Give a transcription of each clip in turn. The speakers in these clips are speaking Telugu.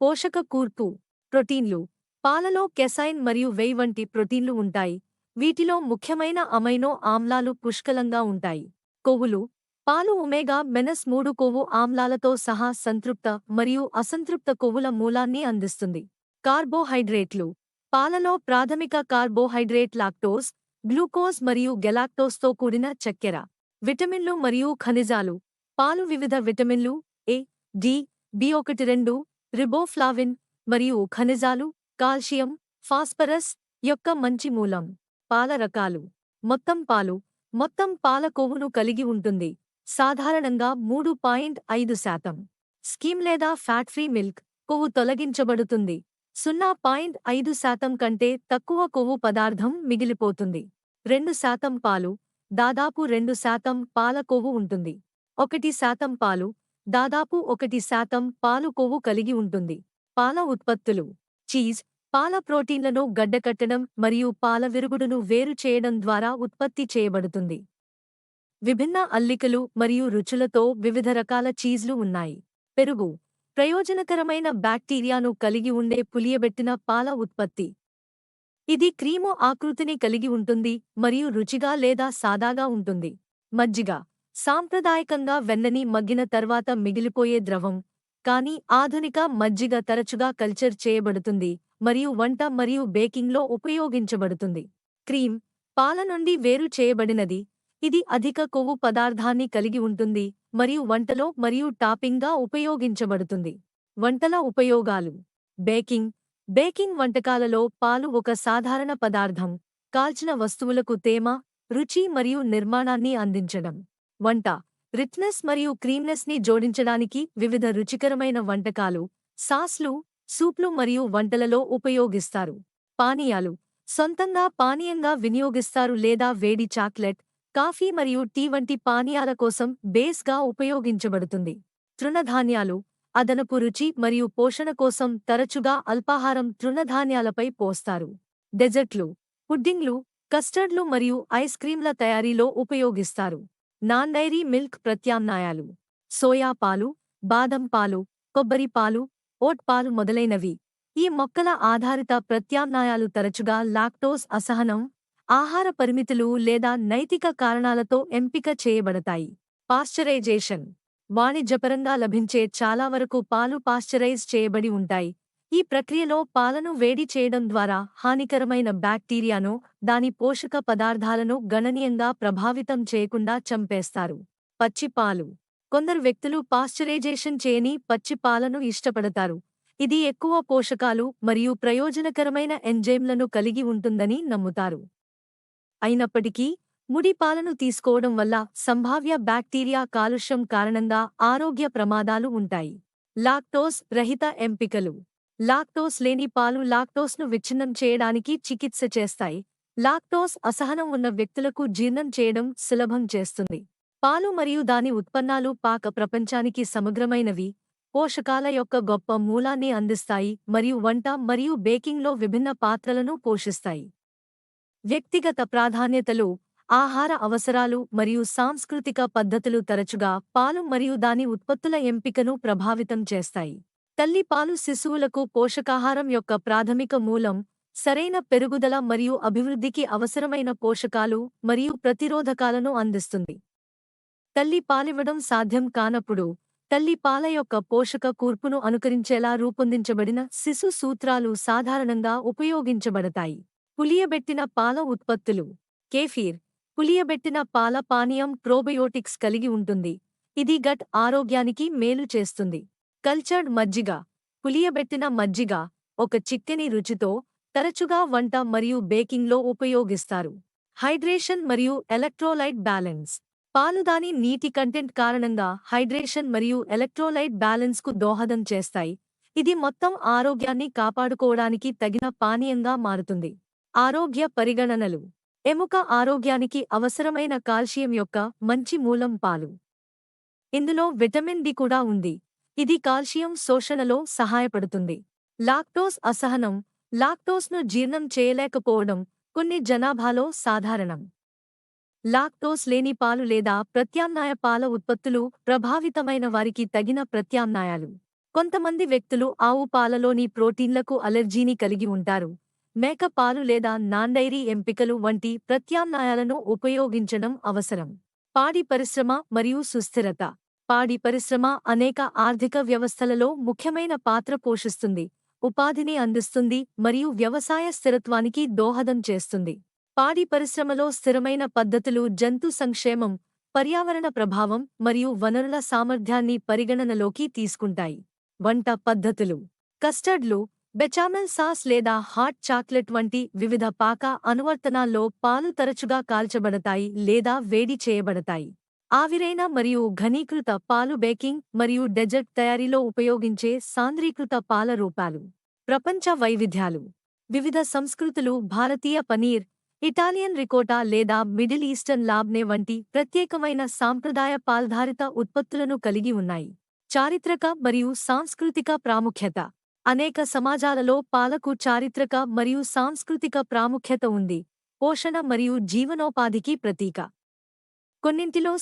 పోషక కూర్పు ప్రోటీన్లు పాలలో కెసైన్ మరియు వెయ్ వంటి ప్రోటీన్లు ఉంటాయి. వీటిలో ముఖ్యమైన అమైనో ఆమ్లాలు పుష్కలంగా ఉంటాయి. కొవ్వులు పాలు ఒమేగా-3 కొవ్వు ఆమ్లాలతో సహా సంతృప్త మరియు అసంతృప్త కొవ్వుల మూలాన్ని అందిస్తుంది. కార్బోహైడ్రేట్లు పాలలో ప్రాథమిక కార్బోహైడ్రేట్ లాక్టోజ్, గ్లూకోజ్ మరియు గెలాక్టోజ్తో కూడిన చక్కెర. విటమిన్లు మరియు ఖనిజాలు పాలు వివిధ విటమిన్లు ఏ, డి, బి1-2, రిబోఫ్లావిన్ మరియు ఖనిజాలు, కాల్షియం, ఫాస్ఫరస్ యొక్క మంచి మూలం. పాల రకాలు మొత్తం పాల కొవ్వును కలిగి ఉంటుంది, సాధారణంగా 3.5%. స్కిమ్ లేదా ఫ్యాట్ ఫ్రీ మిల్క్ కొవ్వు తొలగించబడుతుంది, 0.5% కంటే తక్కువ కొవ్వు పదార్థం మిగిలిపోతుంది. 2% పాలు దాదాపు 2% పాల కొవ్వు ఉంటుంది. 1% పాలు దాదాపు 1% పాలు కొవ్వు కలిగి ఉంటుంది. పాల ఉత్పత్తులు చీజ్ పాల ప్రోటీన్లను గడ్డకట్టడం మరియు పాల విరుగుడును వేరు చేయడం ద్వారా ఉత్పత్తి చేయబడుతుంది. విభిన్న అల్లికలు మరియు రుచులతో వివిధ రకాల చీజ్లు ఉన్నాయి. పెరుగు ప్రయోజనకరమైన బ్యాక్టీరియాను కలిగి ఉండే పులియబెట్టిన పాల ఉత్పత్తి. ఇది క్రీము ఆకృతిని కలిగి ఉంటుంది మరియు రుచిగా లేదా సాదాగా ఉంటుంది. మజ్జిగ సాంప్రదాయకంగా వెన్నని మగ్గిన తర్వాత మిగిలిపోయే ద్రవం, కానీ ఆధునిక మజ్జిగ తరచుగా కల్చర్ చేయబడుతుంది మరియు వంట మరియు బేకింగ్లో ఉపయోగించబడుతుంది. క్రీమ్ పాల నుండి వేరు చేయబడినది, ఇది అధిక కొవ్వు పదార్థాన్ని కలిగి ఉంటుంది మరియు వంటలో మరియు టాపింగ్గా ఉపయోగించబడుతుంది. వంటల ఉపయోగాలు బేకింగ్ వంటకాలలో పాలు ఒక సాధారణ పదార్థం, కాల్చిన వస్తువులకు తేమ, రుచి మరియు నిర్మాణాన్ని అందించడం. వంట రిచ్నెస్ మరియు క్రీమ్నెస్ని జోడించడానికి వివిధ రుచికరమైన వంటకాలు, సాస్లు, సూప్లు మరియు వంటలలో ఉపయోగిస్తారు. పానీయాలు సొంతంగా పానీయంగా వినియోగిస్తారు లేదా వేడి చాక్లెట్, కాఫీ మరియు టీ వంటి పానీయాల కోసం బేస్గా ఉపయోగించబడుతుంది. తృణధాన్యాలు అదనపు రుచి మరియు పోషణ కోసం తరచుగా అల్పాహారం తృణధాన్యాలపై పోస్తారు. డెజర్ట్లు పుడ్డింగ్లు, కస్టర్డ్లు మరియు ఐస్ క్రీంల తయారీలో ఉపయోగిస్తారు. నాన్ డైరీ మిల్క్ ప్రత్యామ్నాయాలు సోయా పాలు, బాదం పాలు, కొబ్బరి పాలు, ఓట్ పాలు మొదలైనవి. ఈ మొక్కల ఆధారిత ప్రత్యామ్నాయాలు తరచుగా లాక్టోస్ అసహనం, ఆహార పరిమితులు లేదా నైతిక కారణాలతో ఎంపిక చేయబడతాయి. పాశ్చరైజేషన్ వాణిజ్యపరంగా లభించే చాలా వరకు పాలు పాశ్చరైజ్ చేయబడి ఉంటాయి. ఈ ప్రక్రియలో పాలను వేడి చేయడం ద్వారా హానికరమైన బ్యాక్టీరియాను, దాని పోషక పదార్థాలను గణనీయంగా ప్రభావితం చేయకుండా చంపేస్తారు. పచ్చి పాలు కొందరు వ్యక్తులు పాశ్చరైజేషన్ చేయని పచ్చి పాలను ఇష్టపడతారు. ఇది ఎక్కువ పోషకాలు మరియు ప్రయోజనకరమైన ఎంజైమ్లను కలిగి ఉంటుందని నమ్ముతారు. అయినప్పటికీ, ముడి పాలను తీసుకోవడం వల్ల సంభావ్య బ్యాక్టీరియా కాలుష్యం కారణంగా ఆరోగ్య ప్రమాదాలు ఉంటాయి. లాక్టోస్ రహిత ఎంపికలు లాక్టోస్ లేని పాలు లాక్టోస్ను విచ్ఛిన్నం చేయడానికి చికిత్స చేస్తాయి. లాక్టోస్ అసహనం ఉన్న వ్యక్తులకు జీర్ణం చేయడం సులభం చేస్తుంది. పాలు మరియు దాని ఉత్పన్నాలు పాక ప్రపంచానికి సమగ్రమైనవి, పోషకాల యొక్క గొప్ప మూలాన్ని అందిస్తాయి మరియు వంట మరియు బేకింగ్లో విభిన్న పాత్రలను పోషిస్తాయి. వ్యక్తిగత ప్రాధాన్యతలు ఆహార అవసరాలు మరియు సాంస్కృతిక పద్ధతులు తరచుగా పాలు మరియు దాని ఉత్పత్తుల ఎంపికను ప్రభావితం చేస్తాయి. తల్లి పాలు శిశువులకు పోషకాహారం యొక్క ప్రాథమిక మూలం, సరైన పెరుగుదల మరియు అభివృద్ధికి అవసరమైన పోషకాలు మరియు ప్రతిరోధకాలను అందిస్తుంది. తల్లి పాలివ్వడం సాధ్యం కానప్పుడు, తల్లి పాల యొక్క పోషక కూర్పును అనుకరించేలా రూపొందించబడిన శిశు సూత్రాలు సాధారణంగా ఉపయోగించబడతాయి. పులియబెట్టిన పాల ఉత్పత్తులు కేఫీర్ పులియబెట్టిన పాల పానీయం ప్రోబయోటిక్స్ కలిగి ఉంటుంది, ఇది గట్ ఆరోగ్యానికి మేలు చేస్తుంది. కల్చర్డ్ మజ్జిగ పులియబెట్టిన మజ్జిగ ఒక చిక్కని రుచితో తరచుగా వంట మరియు బేకింగ్లో ఉపయోగిస్తారు. హైడ్రేషన్ మరియు ఎలక్ట్రోలైట్ బ్యాలెన్స్ పాలు దాని నీటి కంటెంట్ కారణంగా హైడ్రేషన్ మరియు ఎలక్ట్రోలైట్ బ్యాలెన్స్కు దోహదం చేస్తాయి, ఇది మొత్తం ఆరోగ్యాన్ని కాపాడుకోవడానికి తగిన పానీయంగా మారుతుంది. ఆరోగ్య పరిగణనలు ఎముక ఆరోగ్యానికి అవసరమైన కాల్షియం యొక్క మంచి మూలం పాలు. ఇందులో విటమిన్ డి కూడా ఉంది, ఇది కాల్షియం శోషణలో సహాయపడుతుంది. లాక్టోస్ అసహనం లాక్టోస్ను జీర్ణం చేయలేకపోవడం కొన్ని జనాభాలో సాధారణం. లాక్టోస్ లేని పాలు లేదా ప్రత్యామ్నాయ పాల ఉత్పత్తులు ప్రభావితమైన వారికి తగిన ప్రత్యామ్నాయాలు. కొంతమంది వ్యక్తులు ఆవు పాలలోని ప్రోటీన్లకు అలెర్జీని కలిగి ఉంటారు. మేక పాలు లేదా నాన్-డైరీ ఎంపికలు వంటి ప్రత్యామ్నాయాలను ఉపయోగించడం అవసరం. పాడి పరిశ్రమ మరియు సుస్థిరత. పాడి పరిశ్రమ అనేక ఆర్థిక వ్యవస్థలలో ముఖ్యమైన పాత్ర పోషిస్తుంది, ఉపాధిని అందిస్తుంది మరియు వ్యవసాయ స్థిరత్వానికి దోహదం చేస్తుంది. పాడి పరిశ్రమలో స్థిరమైన పద్ధతులు జంతు సంక్షేమం, పర్యావరణ ప్రభావం మరియు వనరుల సామర్థ్యాన్ని పరిగణనలోకి తీసుకుంటాయి. వంట పద్ధతులు. కస్టర్డ్లు, బెచామెల్ సాస్ లేదా హాట్ చాక్లెట్ వంటి వివిధ పాక అనువర్తనాల్లో పాలు తరచుగా కాల్చబడతాయి లేదా వేడి చేయబడతాయి. ఆవిరైన మరియు ఘనీకృత పాలు బేకింగ్ మరియు డెజర్ట్ తయారీలో ఉపయోగించే సాంద్రీకృత పాల రూపాలు. ప్రపంచ వైవిధ్యాలు. వివిధ సంస్కృతులు భారతీయ పనీర్, ఇటాలియన్ రికోటా లేదా మిడిల్ ఈస్టర్న్ లాబ్నే వంటి ప్రత్యేకమైన సాంప్రదాయ పాల్ధారిత ఉత్పత్తులను కలిగి ఉన్నాయి. చారిత్రక మరియు సాంస్కృతిక ప్రాముఖ్యత. అనేక సమాజాలలో పాలకు చారిత్రక మరియు సాంస్కృతిక ప్రాముఖ్యత ఉంది, పోషణ మరియు జీవనోపాధికి ప్రతీక. కొన్నింటిలో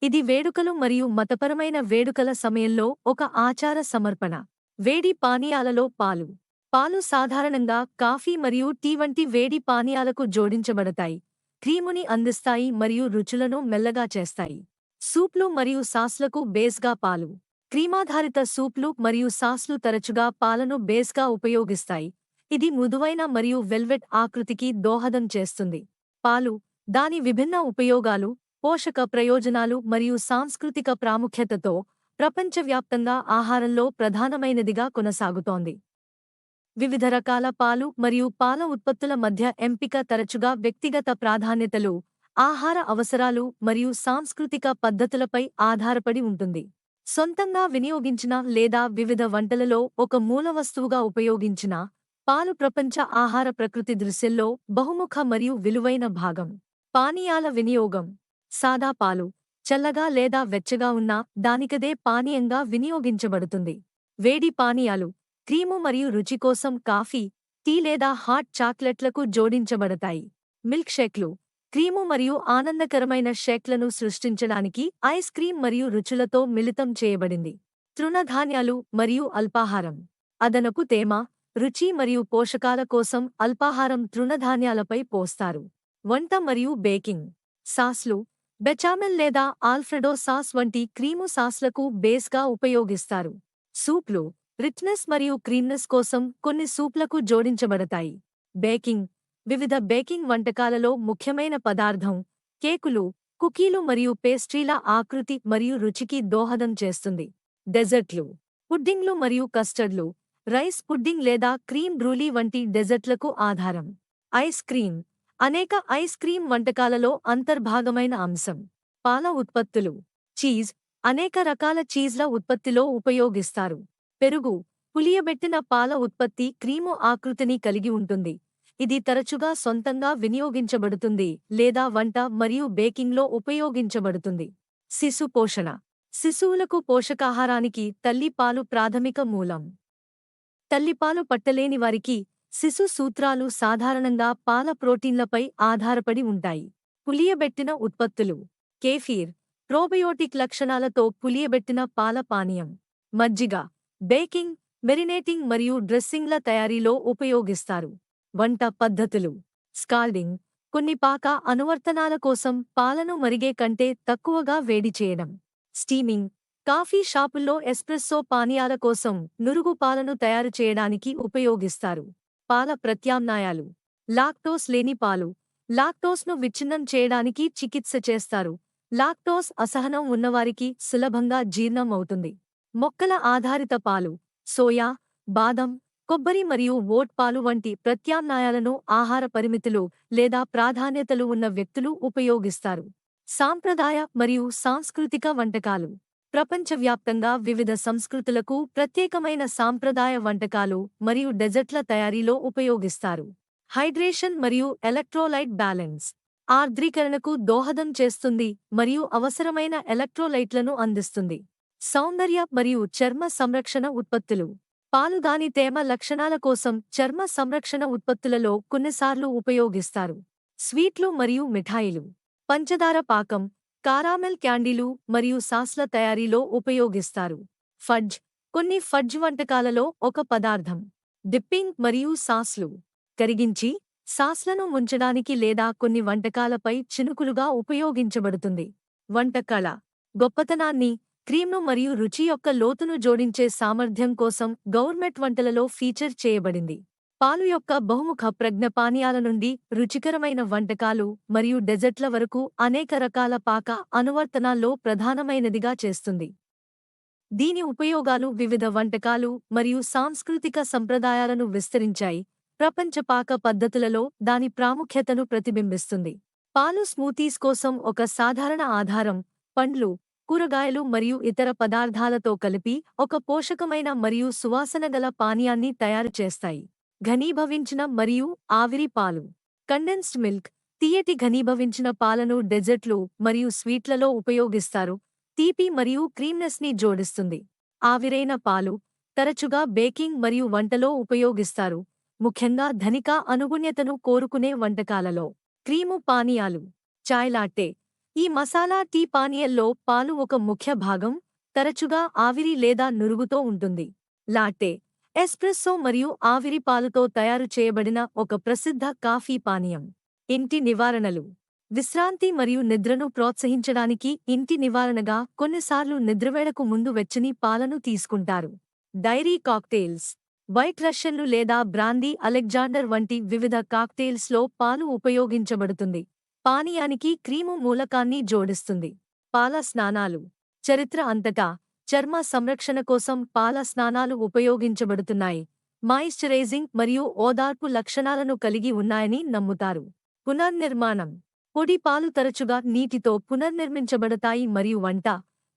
ఇది వేడుకలు మరియు మతపరమైన వేడుకల సమయంలో ఒక ఆచార సమర్పణ. వేడి పానీయాలలో పాలు. పాలు సాధారణంగా కాఫీ మరియు టీ వంటి వేడి పానీయాలకు జోడించబడతాయి, క్రీముని అందిస్తాయి మరియు రుచులను మెల్లగా చేస్తాయి. సూప్లు మరియు సాస్లకు బేస్గా పాలు. క్రీమాధారిత సూప్లు మరియు సాస్లు తరచుగా పాలను బేస్గా ఉపయోగిస్తాయి. ఇది మృదువైన మరియు వెల్వెట్ ఆకృతికి దోహదం చేస్తుంది. పాలు, దాని విభిన్న ఉపయోగాలు, పోషక ప్రయోజనాలు మరియు సాంస్కృతిక ప్రాముఖ్యతతో ప్రపంచవ్యాప్తంగా ఆహారంలో ప్రధానమైనదిగా కొనసాగుతోంది. వివిధ రకాల పాలు మరియు పాల ఉత్పత్తుల మధ్య ఎంపిక తరచుగా వ్యక్తిగత ప్రాధాన్యతలు, ఆహార అవసరాలు మరియు సాంస్కృతిక పద్ధతులపై ఆధారపడి ఉంటుంది. సొంతంగా వినియోగించిన లేదా వివిధ వంటలలో ఒక మూలవస్తువుగా ఉపయోగించిన పాలు ప్రపంచ ఆహార ప్రకృతి దృశ్యంలో బహుముఖ మరియు విలువైన భాగం. పానీయాల వినియోగం. సాదా పాలు, చల్లగా లేదా వెచ్చగా ఉన్న దానికదే పానీయంగా వినియోగించబడుతుంది. వేడి పానీయాలు, క్రీము మరియు రుచి కోసం కాఫీ, టీ లేదా హాట్ చాక్లెట్లకు జోడించబడతాయి. మిల్క్ షేక్లు, క్రీము మరియు ఆనందకరమైన షేక్లను సృష్టించడానికి ఐస్ క్రీం మరియు రుచులతో మిళితం చేయబడింది. తృణధాన్యాలు మరియు అల్పాహారం. అదనపు తేమ, రుచి మరియు పోషకాల కోసం అల్పాహారం తృణధాన్యాలపై పోస్తారు. వంట మరియు బేకింగ్. సాస్లు, బెచామెల్ లేదా ఆల్ఫ్రెడో సాస్ వంటి క్రీము సాస్లకు బేస్గా ఉపయోగిస్తారు. సూప్లు, రిచ్నెస్ మరియు క్రీమ్నెస్ కోసం కొన్ని సూప్లకు జోడించబడతాయి. బేకింగ్. వివిధ బేకింగ్ వంటకాలలో ముఖ్యమైన పదార్థం, కేకులు, కుకీలు మరియు పేస్ట్రీల ఆకృతి మరియు రుచికి దోహదం చేస్తుంది. డెజర్ట్లు. పుడ్డింగ్లు మరియు కస్టర్డ్లు, రైస్ పుడ్డింగ్ లేదా క్రీమ్ బ్రూలీ వంటి డెజర్ట్లకు ఆధారం. Ice cream. అనేక ఐస్ క్రీం వంటకాలలో అంతర్భాగమైన అంశం. పాల ఉత్పత్తులు. చీజ్. అనేక రకాల చీజ్ల ఉత్పత్తిలో ఉపయోగిస్తారు. పెరుగు. పులియబెట్టిన పాల ఉత్పత్తి క్రీము ఆకృతిని కలిగి ఉంటుంది. ఇది తరచుగా సొంతంగా వినియోగించబడుతుంది లేదా వంట మరియు బేకింగ్లో ఉపయోగించబడుతుంది. శిశు పోషణ. శిశువులకు పోషకాహారానికి తల్లి పాలు ప్రాథమిక మూలం. తల్లిపాలు పట్టలేని వారికి శిశు సూత్రాలు సాధారణంగా పాల ప్రోటీన్లపై ఆధారపడి ఉంటాయి. పులియబెట్టిన ఉత్పత్తులు. కేఫీర్. ప్రోబయోటిక్ లక్షణాలతో పులియబెట్టిన పాల పానీయం. మజ్జిగ. బేకింగ్, మెరినేటింగ్ మరియు డ్రెస్సింగ్ల తయారీలో ఉపయోగిస్తారు. వంట పద్ధతులు. స్కాల్డింగ్. కొన్ని పాక అనువర్తనాల కోసం పాలను మరిగే కంటే తక్కువగా వేడి చేయడం. స్టీమింగ్. కాఫీ షాపుల్లో ఎస్ప్రెస్సో పానీయాల కోసం నురుగు పాలను తయారు చేయడానికి ఉపయోగిస్తారు. పాల ప్రత్యామ్నాయాలు. లాక్టోస్ లేని పాలు. లాక్టోస్ను విచ్ఛిన్నం చేయడానికి చికిత్స చేస్తారు. లాక్టోస్ అసహనం ఉన్నవారికి సులభంగా జీర్ణం అవుతుంది. మొక్కల ఆధారిత పాలు. సోయా, బాదం, కొబ్బరి మరియు ఓట్ పాలు వంటి ప్రత్యామ్నాయాలను ఆహార పరిమితులు లేదా ప్రాధాన్యతలు ఉన్న వ్యక్తులు ఉపయోగిస్తారు. సాంప్రదాయ మరియు సాంస్కృతిక వంటకాలు. ప్రపంచవ్యాప్తంగా వివిధ సంస్కృతులకు ప్రత్యేకమైన సాంప్రదాయ వంటకాలు మరియు డెజర్ట్ల తయారీలో ఉపయోగిస్తారు. హైడ్రేషన్ మరియు ఎలక్ట్రోలైట్ బ్యాలెన్స్. ఆర్ద్రీకరణకు దోహదం చేస్తుంది మరియు అవసరమైన ఎలక్ట్రోలైట్లను అందిస్తుంది. సౌందర్య మరియు చర్మ సంరక్షణ ఉత్పత్తులు. పాలు దాని తేమ లక్షణాల కోసం చర్మ సంరక్షణ ఉత్పత్తులలో కొన్నిసార్లు ఉపయోగిస్తారు. స్వీట్లు మరియు మిఠాయిలు. పంచదార పాకం, కారామెల్ క్యాండీలు మరియు సాస్ల తయారీలో ఉపయోగిస్తారు. ఫడ్జ్. కొన్ని ఫడ్జ్ వంటకాలలో ఒక పదార్థం. డిప్పింగ్ మరియు సాస్లు. కరిగించి సాస్లను ముంచడానికి లేదా కొన్ని వంటకాలపై చినుకులుగా ఉపయోగించబడుతుంది. వంటకళ గొప్పతనాన్ని, క్రీమ్ను మరియు రుచి యొక్క లోతును జోడించే సామర్థ్యం కోసం గౌర్మెట్ వంటలలో ఫీచర్ చేయబడింది. పాలు యొక్క బహుముఖ ప్రజ్ఞ పానీయాల నుండి రుచికరమైన వంటకాలు మరియు డెజర్ట్ల వరకు అనేక రకాల పాక అనువర్తనాల్లో ప్రధానమైనదిగా చేస్తుంది. దీని ఉపయోగాలు వివిధ వంటకాలు మరియు సాంస్కృతిక సంప్రదాయాలను విస్తరించాయి. ప్రపంచ పాక పద్ధతులలో దాని ప్రాముఖ్యతను ప్రతిబింబిస్తుంది. పాలు స్మూతీస్ కోసం ఒక సాధారణ ఆధారం. పండ్లు, కూరగాయలు మరియు ఇతర పదార్థాలతో కలిపి ఒక పోషకమైన మరియు సువాసనగల పానీయాన్ని తయారు చేస్తాయి. ఘనీభవించిన మరియు ఆవిరి పాలు. Condensed milk. తీయటి ఘనీభవించిన పాలను డెజర్ట్లు మరియు స్వీట్లలో ఉపయోగిస్తారు. తీపి మరియు క్రీమ్నెస్ని జోడిస్తుంది. ఆవిరైన పాలు తరచుగా బేకింగ్ మరియు వంటలో ఉపయోగిస్తారు, ముఖ్యంగా ధనిక అనుగుణ్యతను కోరుకునే వంటకాలలో. క్రీము పానీయాలు. చాయ్ లాట్టే. ఈ మసాలా టీ పానీయంలో పాలు ఒక ముఖ్య భాగం, తరచుగా ఆవిరి లేదా నురుగుతో ఉంటుంది. లాట్టే ఎస్ప్రెస్సో మరియు ఆవిరి పాలుతో తయారు చేయబడిన ఒక ప్రసిద్ధ కాఫీ పానీయం. ఇంటి నివారణలు. విశ్రాంతి మరియు నిద్రను ప్రోత్సహించడానికి ఇంటి నివారణగా కొన్నిసార్లు నిద్రవేళకు ముందు వెచ్చని పాలను తీసుకుంటారు. Dairy cocktails. వైట్ రష్యన్లు లేదా బ్రాందీ అలెగ్జాండర్ వంటి వివిధ కాక్టెయిల్స్లో పాలు ఉపయోగించబడుతుంది. పానీయానికి క్రీము మూలకాన్ని జోడిస్తుంది. పాల స్నానాలు. చరిత్ర అంతటా చర్మ సంరక్షణ కోసం పాల స్నానాలు ఉపయోగించబడుతున్నాయి. మాయిశ్చరైజింగ్ మరియు ఓదార్పు లక్షణాలను కలిగి ఉన్నాయని నమ్ముతారు. పునర్నిర్మాణం. పొడి పాలు తరచుగా నీటితో పునర్నిర్మించబడతాయి మరియు వంట,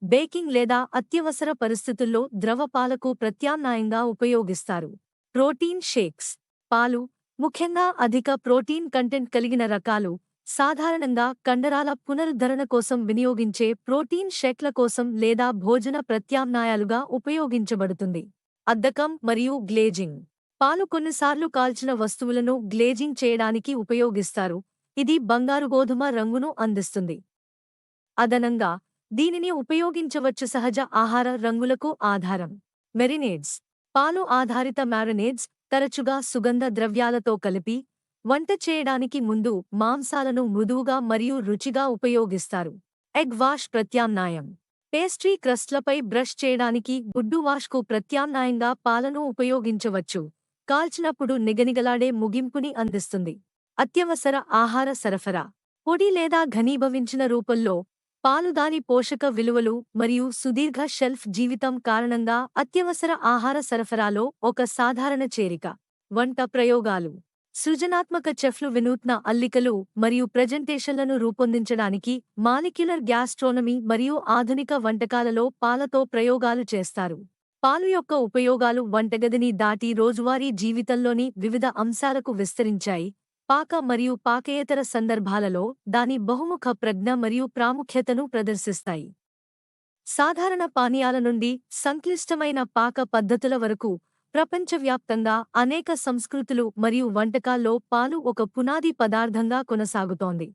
బేకింగ్ లేదా అత్యవసర పరిస్థితుల్లో ద్రవ పాలకు ప్రత్యామ్నాయంగా ఉపయోగిస్తారు. Protein shakes. పాలు, ముఖ్యంగా అధిక ప్రోటీన్ కంటెంట్ కలిగిన రకాలు, సాధారణంగా కండరాల పునరుద్ధరణ కోసం వినియోగించే ప్రోటీన్ షేక్ల కోసం లేదా భోజన ప్రత్యామ్నాయాలుగా ఉపయోగించబడుతుంది. అద్దకం మరియు గ్లేజింగ్. పాలు కొన్నిసార్లు కాల్చిన వస్తువులను గ్లేజింగ్ చేయడానికి ఉపయోగిస్తారు. ఇది బంగారు గోధుమ రంగును అందిస్తుంది. అదనంగా, దీనిని ఉపయోగించవచ్చు సహజ ఆహార రంగులకు ఆధారం. మెరినేడ్స్. పాలు ఆధారిత మ్యారినేడ్స్, తరచుగా సుగంధ ద్రవ్యాలతో కలిపి, వంట చేయడానికి ముందు మాంసాలను మృదువుగా మరియు రుచిగా ఉపయోగిస్తారు. ఎగ్ వాష్ ప్రత్యామ్నాయం. పేస్ట్రీ క్రస్ట్లపై బ్రష్ చేయడానికి గుడ్డు వాష్కు ప్రత్యామ్నాయంగా పాలను ఉపయోగించవచ్చు. కాల్చినప్పుడు నిగనిగలాడే ముగింపుని అందిస్తుంది. అత్యవసర ఆహార సరఫరా. పొడి లేదా ఘనీభవించిన రూపంలో పాలు దాని పోషక విలువలు మరియు సుదీర్ఘ షెల్ఫ్ జీవితం కారణంగా అత్యవసర ఆహార సరఫరాలో ఒక సాధారణ చేరిక. వంట ప్రయోగాలు. సృజనాత్మక చెఫ్లు వినూత్న అల్లికలు మరియు ప్రెజెంటేషన్లను రూపొందించడానికి మాలిక్యులర్ గ్యాస్ట్రోనమీ మరియు ఆధునిక వంటకాలలో పాలతో ప్రయోగాలు చేస్తారు. పాలు యొక్క ఉపయోగాలు వంటగదిని దాటి రోజువారీ జీవితంలోని వివిధ అంశాలకు విస్తరించాయి. పాక మరియు పాకేతర సందర్భాలలో దాని బహుముఖ ప్రజ్ఞ మరియు ప్రాముఖ్యతను ప్రదర్శిస్తాయి. సాధారణ పానీయాల నుండి సంక్లిష్టమైన పాక పద్ధతుల వరకు ప్రపంచవ్యాప్తంగా అనేక సంస్కృతులు మరియు వంటకాల్లో పాలు ఒక పునాది పదార్థంగా కొనసాగుతోంది.